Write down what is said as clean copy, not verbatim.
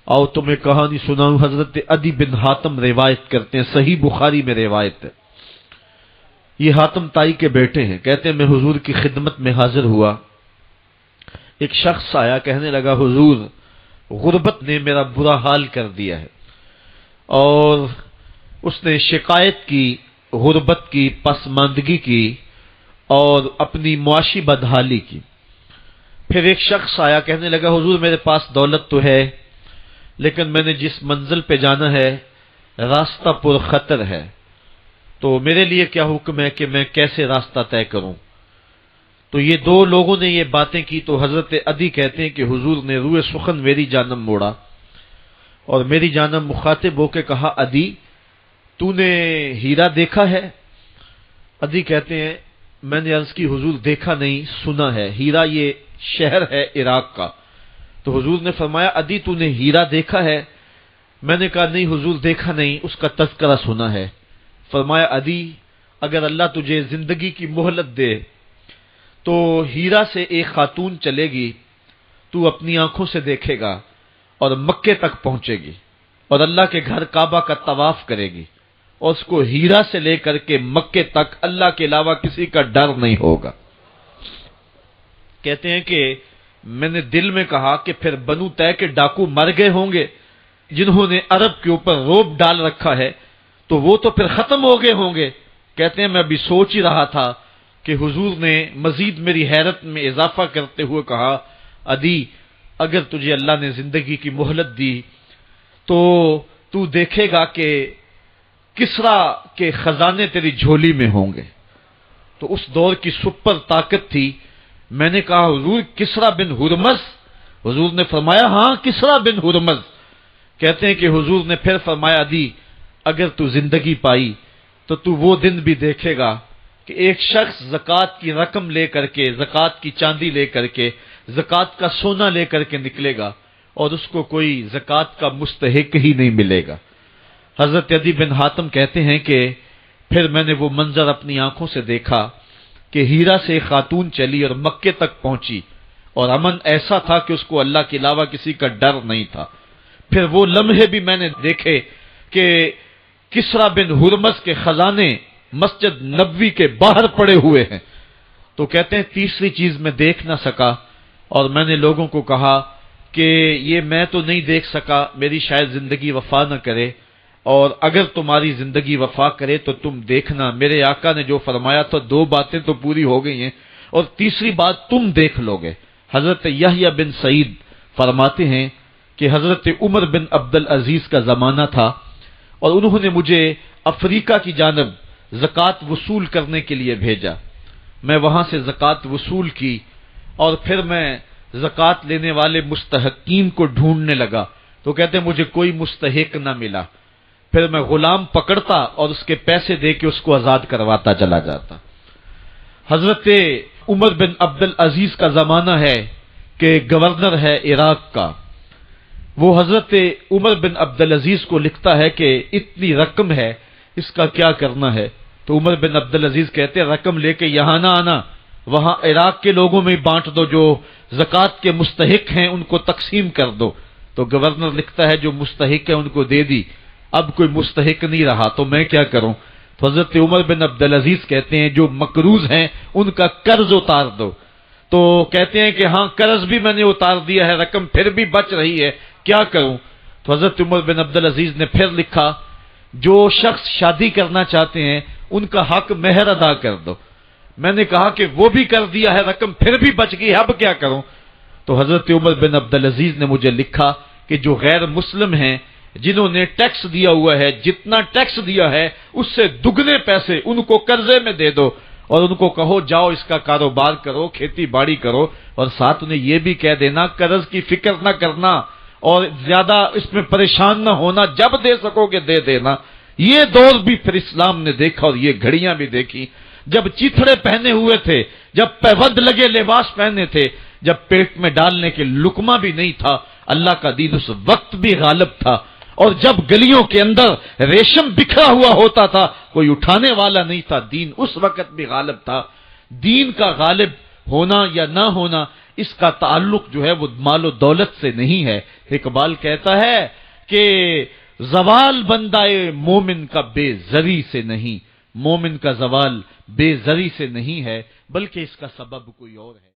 اور تمہیں کہانی سناؤں، حضرت عدی بن حاتم روایت کرتے ہیں، صحیح بخاری میں روایت ہے، یہ حاتم تائی کے بیٹے ہیں، کہتے ہیں میں حضور کی خدمت میں حاضر ہوا، ایک شخص آیا، کہنے لگا حضور غربت نے میرا برا حال کر دیا ہے، اور اس نے شکایت کی غربت کی، پسماندگی کی اور اپنی معاشی بدحالی کی۔ پھر ایک شخص آیا، کہنے لگا حضور میرے پاس دولت تو ہے لیکن میں نے جس منزل پہ جانا ہے راستہ پر خطر ہے، تو میرے لیے کیا حکم ہے کہ میں کیسے راستہ طے کروں؟ تو یہ دو لوگوں نے یہ باتیں کی، تو حضرت عدی کہتے ہیں کہ حضور نے روئے سخن میری جانب موڑا اور میری جانب مخاطب ہو کے کہا عدی تو نے ہیرا دیکھا ہے؟ عدی کہتے ہیں میں نے عرض کی حضور دیکھا نہیں، سنا ہے، ہیرا یہ شہر ہے عراق کا۔ تو حضور نے فرمایا عدی تو نے ہیرا دیکھا ہے؟ میں نے کہا نہیں حضور دیکھا نہیں، اس کا تذکرہ سنا ہے۔ فرمایا عدی اگر اللہ تجھے زندگی کی مہلت دے تو ہیرا سے ایک خاتون چلے گی، تو اپنی آنکھوں سے دیکھے گا اور مکے تک پہنچے گی اور اللہ کے گھر کعبہ کا طواف کرے گی، اور اس کو ہیرا سے لے کر کے مکے تک اللہ کے علاوہ کسی کا ڈر نہیں ہوگا۔ کہتے ہیں کہ میں نے دل میں کہا کہ پھر بنو طے کے ڈاکو مر گئے ہوں گے جنہوں نے عرب کے اوپر روب ڈال رکھا ہے، تو وہ تو پھر ختم ہو گئے ہوں گے۔ کہتے ہیں میں ابھی سوچ ہی رہا تھا کہ حضور نے مزید میری حیرت میں اضافہ کرتے ہوئے کہا عدی اگر تجھے اللہ نے زندگی کی مہلت دی تو دیکھے گا کہ کسرا کے خزانے تیری جھولی میں ہوں گے۔ تو اس دور کی سپر طاقت تھی۔ میں نے کہا حضور کسرا بن ہرمز؟ حضور نے فرمایا ہاں کسرا بن ہرمز۔ کہتے ہیں کہ حضور نے پھر فرمایا عدی اگر تو زندگی پائی تو وہ دن بھی دیکھے گا کہ ایک شخص زکوٰۃ کی رقم لے کر کے، زکوٰۃ کی چاندی لے کر کے، زکوٰۃ کا سونا لے کر کے نکلے گا اور اس کو کوئی زکوٰۃ کا مستحق ہی نہیں ملے گا۔ حضرت عدی بن حاتم کہتے ہیں کہ پھر میں نے وہ منظر اپنی آنکھوں سے دیکھا کہ ہیرا سے ایک خاتون چلی اور مکے تک پہنچی، اور امن ایسا تھا کہ اس کو اللہ کے علاوہ کسی کا ڈر نہیں تھا۔ پھر وہ لمحے بھی میں نے دیکھے کہ کسرا بن ہرمز کے خزانے مسجد نبوی کے باہر پڑے ہوئے ہیں۔ تو کہتے ہیں تیسری چیز میں دیکھ نہ سکا، اور میں نے لوگوں کو کہا کہ یہ میں تو نہیں دیکھ سکا، میری شاید زندگی وفا نہ کرے، اور اگر تمہاری زندگی وفا کرے تو تم دیکھنا میرے آقا نے جو فرمایا تھا دو باتیں تو پوری ہو گئی ہیں، اور تیسری بات تم دیکھ لو گے۔ حضرت یحییٰ بن سعید فرماتے ہیں کہ حضرت عمر بن عبدالعزیز کا زمانہ تھا، اور انہوں نے مجھے افریقہ کی جانب زکوٰۃ وصول کرنے کے لیے بھیجا۔ میں وہاں سے زکوٰۃ وصول کی، اور پھر میں زکوٰۃ لینے والے مستحقین کو ڈھونڈنے لگا، تو کہتے ہیں مجھے کوئی مستحق نہ ملا۔ پھر میں غلام پکڑتا اور اس کے پیسے دے کے اس کو آزاد کرواتا چلا جاتا۔ حضرت عمر بن عبدالعزیز کا زمانہ ہے کہ گورنر ہے عراق کا، وہ حضرت عمر بن عبدالعزیز کو لکھتا ہے کہ اتنی رقم ہے، اس کا کیا کرنا ہے؟ تو عمر بن عبدالعزیز کہتے ہیں رقم لے کے یہاں نہ آنا، وہاں عراق کے لوگوں میں بانٹ دو، جو زکوٰۃ کے مستحق ہیں ان کو تقسیم کر دو۔ تو گورنر لکھتا ہے جو مستحق ہے ان کو دے دی، اب کوئی مستحق نہیں رہا تو میں کیا کروں؟ تو حضرت عمر بن عبدالعزیز کہتے ہیں جو مقروض ہیں ان کا قرض اتار دو۔ تو کہتے ہیں کہ ہاں قرض بھی میں نے اتار دیا ہے، رقم پھر بھی بچ رہی ہے، کیا کروں؟ تو حضرت عمر بن عبدالعزیز نے پھر لکھا جو شخص شادی کرنا چاہتے ہیں ان کا حق مہر ادا کر دو۔ میں نے کہا کہ وہ بھی کر دیا ہے، رقم پھر بھی بچ گئی، اب کیا کروں؟ تو حضرت عمر بن عبدالعزیز نے مجھے لکھا کہ جو غیر مسلم ہیں جنہوں نے ٹیکس دیا ہوا ہے، جتنا ٹیکس دیا ہے اس سے دگنے پیسے ان کو قرضے میں دے دو، اور ان کو کہو جاؤ اس کا کاروبار کرو، کھیتی باڑی کرو، اور ساتھ انہیں یہ بھی کہہ دینا قرض کی فکر نہ کرنا اور زیادہ اس میں پریشان نہ ہونا، جب دے سکو گے دے دینا۔ یہ دور بھی پھر اسلام نے دیکھا اور یہ گھڑیاں بھی دیکھی، جب چیتھڑے پہنے ہوئے تھے، جب پیوند لگے لباس پہنے تھے، جب پیٹ میں ڈالنے کے لقمہ بھی نہیں تھا، اللہ کا دین اس وقت بھی غالب تھا، اور جب گلیوں کے اندر ریشم بکھرا ہوا ہوتا تھا کوئی اٹھانے والا نہیں تھا، دین اس وقت بھی غالب تھا۔ دین کا غالب ہونا یا نہ ہونا اس کا تعلق جو ہے وہ مال و دولت سے نہیں ہے۔ اقبال کہتا ہے کہ زوال بندہ مومن کا بے زری سے نہیں، مومن کا زوال بے زری سے نہیں ہے بلکہ اس کا سبب کوئی اور ہے۔